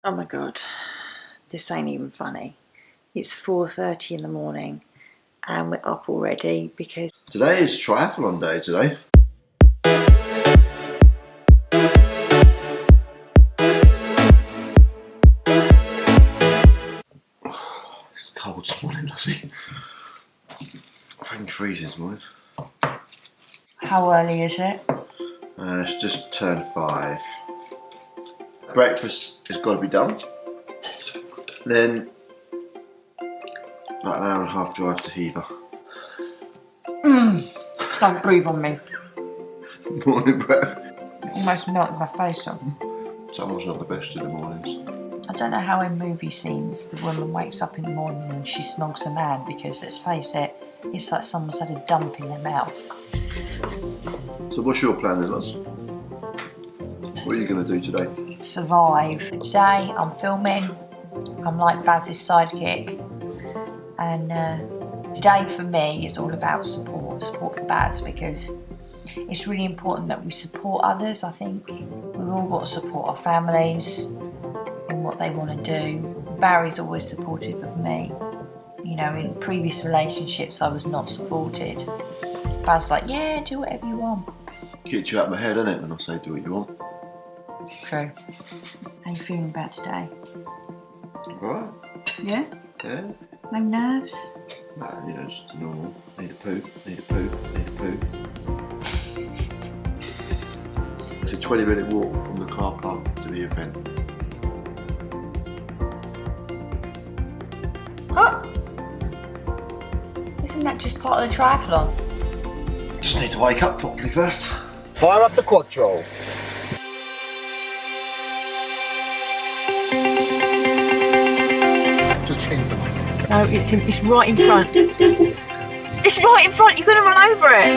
Oh my god, this ain't even funny. It's 4:30 in the morning and we're up already because today is triathlon day today. It's cold this morning, Lassie. I think it's freezing this morning. how early is it? It's just turned 5. Breakfast has got to be done. Then about an hour and a half drive to Hever. Don't breathe on me. Morning breath. Almost melted my face off. Summer's not the best in the mornings. I don't know how in movie scenes the woman wakes up in the morning and she snogs a man, because let's face it, it's like someone's had a dump in their mouth. So what's your plan then, Loz? What are you going to do today? Survive. Today I'm filming. I'm like Baz's sidekick, and today for me is all about support for Baz, because it's really important that we support others. I think we've all got to support our families in what they want to do. Barry's always supportive of me. You know, in previous relationships I was not supported. Baz's like, yeah, do whatever you want. Gets you out of my head, innit, when I say do what you want. True. How you feeling about today? Alright. Yeah? Yeah. No nerves? Nah, you know, just normal. Need a poo, need a poo, need a poo. It's a 20-minute walk from the car park to the event. Oh! Isn't that just part of the triathlon? Just need to wake up properly first. Fire up the quattro. Just change the light. No, it's right in front. It's right in front, you're going to run over it.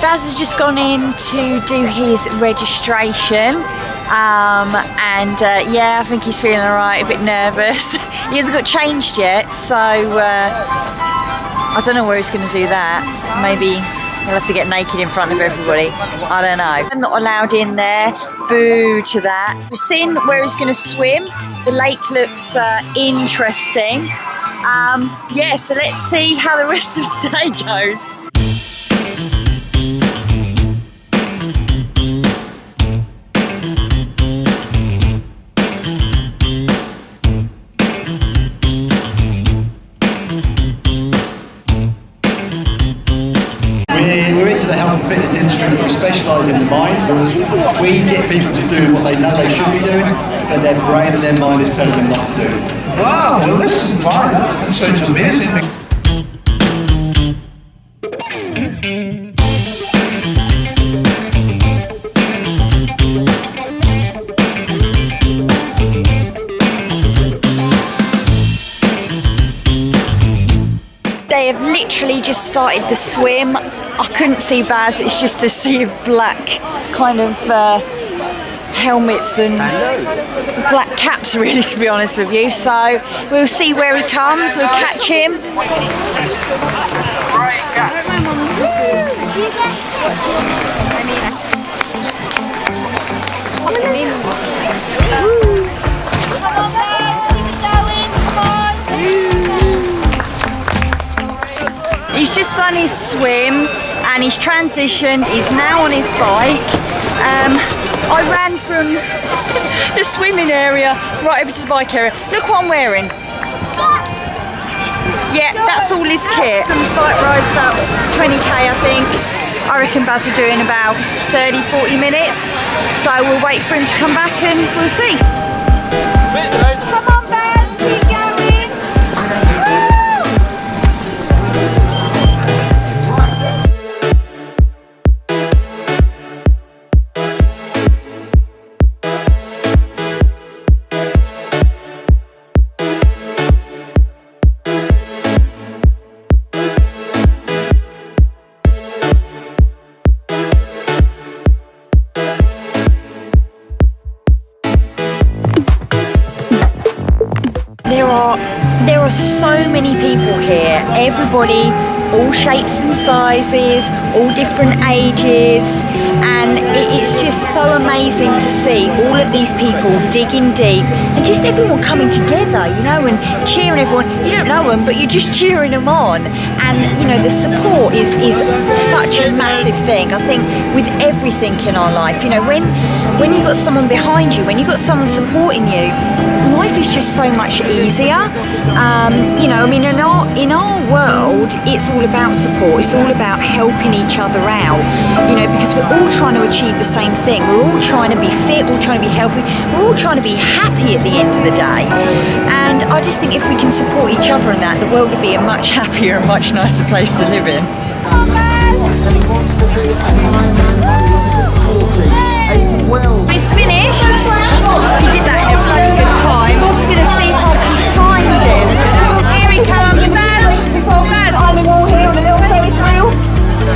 Baz has just gone in to do his registration, yeah, I think he's feeling alright, a bit nervous. He hasn't got changed yet, so I don't know where he's going to do that. Maybe he'll have to get naked in front of everybody. I don't know. I'm not allowed in there. Boo to that. We've seen where he's going to swim. The lake looks interesting. Yeah, so let's see how the rest of the day goes. We're into the health and fitness industry. We specialise in the mind. We get people to do what they know they should be doing, but their brain and their mind is telling them not to do. Wow, well this is fun. That sounds amazing. They have literally just started the swim. I couldn't see Baz, it's just a sea of black kind of helmets and black caps, really, to be honest with you. So we'll see where he comes, we'll catch him. He's just done his swim and he's transitioned, he's now on his bike. I ran from the swimming area right over to the bike area. Look what I'm wearing. Yeah, that's all his kit. His bike ride's about 20k, I think. I reckon Baz will do in about 30-40 minutes. So we'll wait for him to come back and we'll see. Come on Baz, keep going. there are so many people here, everybody, all shapes and sizes, all different ages, and it's just so amazing to see all of these people digging deep and just everyone coming together, you know, and cheering everyone. You don't know them, but you're just cheering them on, and you know, the support is such a massive thing. I think with everything in our life, you know, when you've got someone behind you, when you've got someone supporting you, life is just so much easier. You know, I mean, in our world, it's all about support. It's all about helping each other out, you know, because we're all trying to achieve the same thing. We're all trying to be fit, we're all trying to be healthy, we're all trying to be happy at the end of the day. And I just think if we can support each other in that, the world would be a much happier and much nicer place to live in. It's finished. He did that in a bloody good time. I'm just going to see if I can find him. Here he comes, Baz. Climbing wall here on a little Ferris wheel.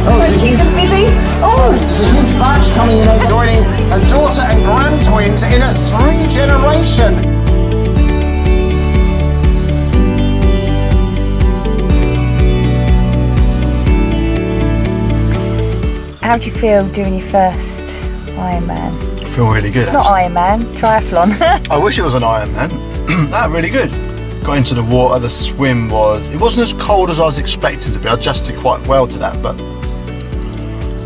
Oh, there's a huge, Busy. Oh, there's a huge batch coming in, joining a daughter and grand twins in a 3-generation. How do you feel doing your first Ironman? I feel really good. Not Ironman, triathlon. I wish it was an Ironman. That really good. Got into the water, the swim it wasn't as cold as I was expecting to be. I adjusted quite well to that, but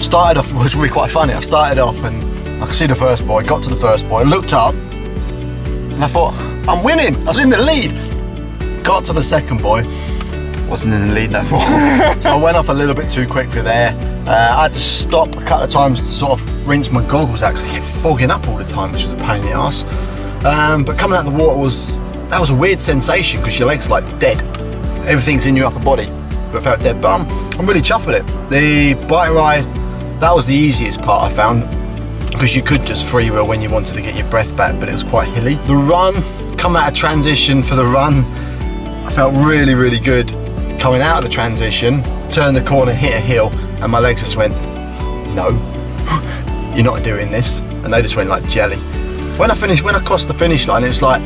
started off, it was really quite funny. I started off and I could see the first boy, got to the first boy, looked up and I thought, I'm winning. I was in the lead. Got to the second boy, wasn't in the lead no more. So I went off a little bit too quickly there. I had to stop a couple of times to sort of rinse my goggles out because I kept fogging up all the time, which was a pain in the arse. But coming out of the water was a weird sensation because your legs are like dead. Everything's in your upper body, but it felt dead. But I'm really chuffed with it. The bike ride, that was the easiest part I found because you could just freewheel when you wanted to get your breath back, but it was quite hilly. The run, come out of transition for the run, I felt really, really good. Coming out of the transition, turned the corner, hit a hill, and my legs just went, no, you're not doing this. And they just went like jelly. When I crossed the finish line, it was like,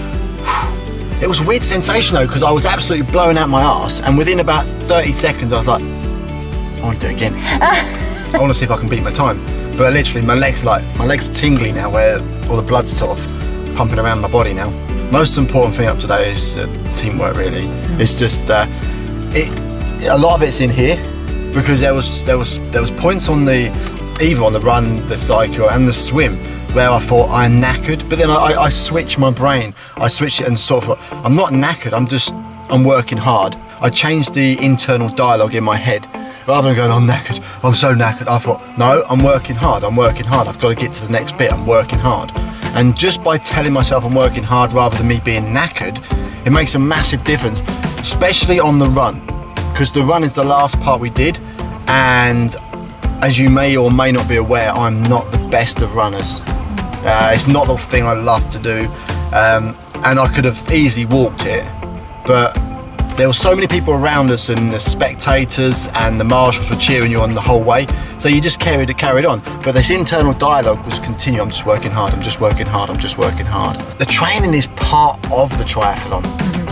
it was a weird sensation though, because I was absolutely blowing out my arse, and within about 30 seconds, I was like, I want to do it again. I want to see if I can beat my time. But literally, my legs are tingly now, where all the blood's sort of pumping around my body now. Most important thing up today is teamwork, really. It's just, a lot of it's in here, because there was points on either on the run, the cycle, and the swim, where I thought I'm knackered, but then I switched my brain. I switched it and sort of thought, I'm not knackered, I'm working hard. I changed the internal dialogue in my head. Rather than going, I'm knackered, I'm so knackered, I thought, no, I'm working hard, I've got to get to the next bit, I'm working hard. And just by telling myself I'm working hard rather than me being knackered, it makes a massive difference, especially on the run, because the run is the last part we did, and as you may or may not be aware, I'm not the best of runners. It's not the thing I love to do, and I could have easily walked it, but there were so many people around us, and the spectators and the marshals were cheering you on the whole way, so you just carried on. But this internal dialogue was continue, I'm just working hard, I'm just working hard, I'm just working hard. The training is part of the triathlon.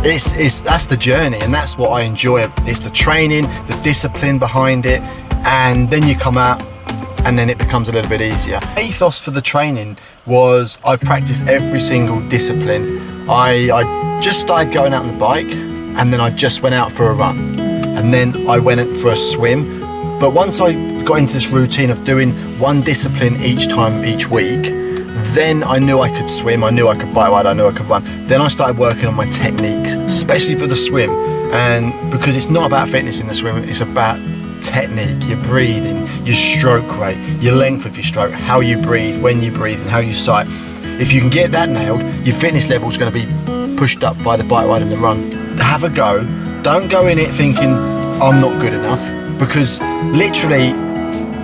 That's the journey, and that's what I enjoy. It's the training, the discipline behind it, and then you come out and then it becomes a little bit easier. Ethos for the training was I practiced every single discipline. I just started going out on the bike, and then I just went out for a run, and then I went for a swim. But once I got into this routine of doing one discipline each week, then I knew I could swim, I knew I could bike ride, I knew I could run. Then I started working on my techniques, especially for the swim. And because it's not about fitness in the swim, it's about technique, your breathing, your stroke rate, your length of your stroke, how you breathe, when you breathe, and how you sight. If you can get that nailed, your fitness level is going to be pushed up by the bike ride and the run. Have a go. Don't go in it thinking I'm not good enough, because literally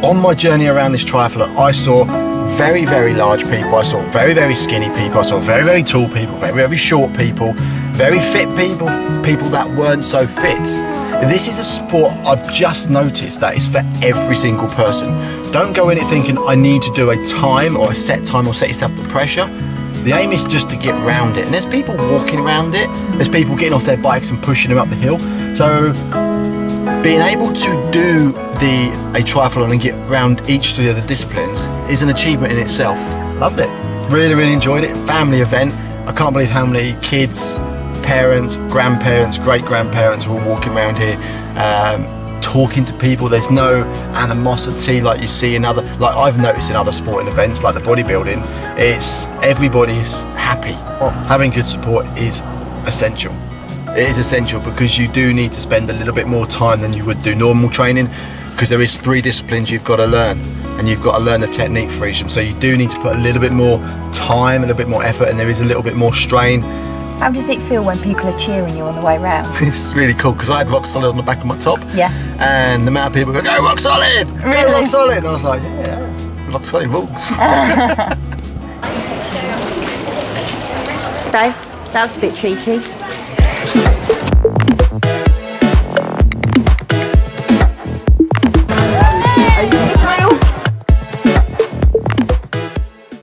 on my journey around this triathlon, I saw very, very large people, I saw very, very skinny people, I saw very, very tall people, very, very short people, very fit people, people that weren't so fit. This is a sport I've just noticed that is for every single person. Don't go in it thinking I need to do a time or a set time or set yourself the pressure. The aim is just to get round it, and there's people walking around it, there's people getting off their bikes and pushing them up the hill. So being able to do a triathlon and get around each of the other disciplines is an achievement in itself. Loved it. Really, really enjoyed it. Family event. I can't believe how many kids, parents, grandparents, great-grandparents are all walking around here, talking to people. There's no animosity like you see in other, like I've noticed in other sporting events like the bodybuilding. It's everybody's happy. Having good support is essential. It is essential because you do need to spend a little bit more time than you would do normal training, because there is 3 disciplines you've got to learn, and you've got to learn the technique for each of them. So you do need to put a little bit more time, a little bit more effort, and there is a little bit more strain. How does it feel when people are cheering you on the way round? It's really cool because I had Rock Solid on the back of my top. Yeah. And the amount of people go Rock Solid! Really? Go Rock Solid! And I was like, yeah, Rock Solid rules. Dave, that was a bit cheeky.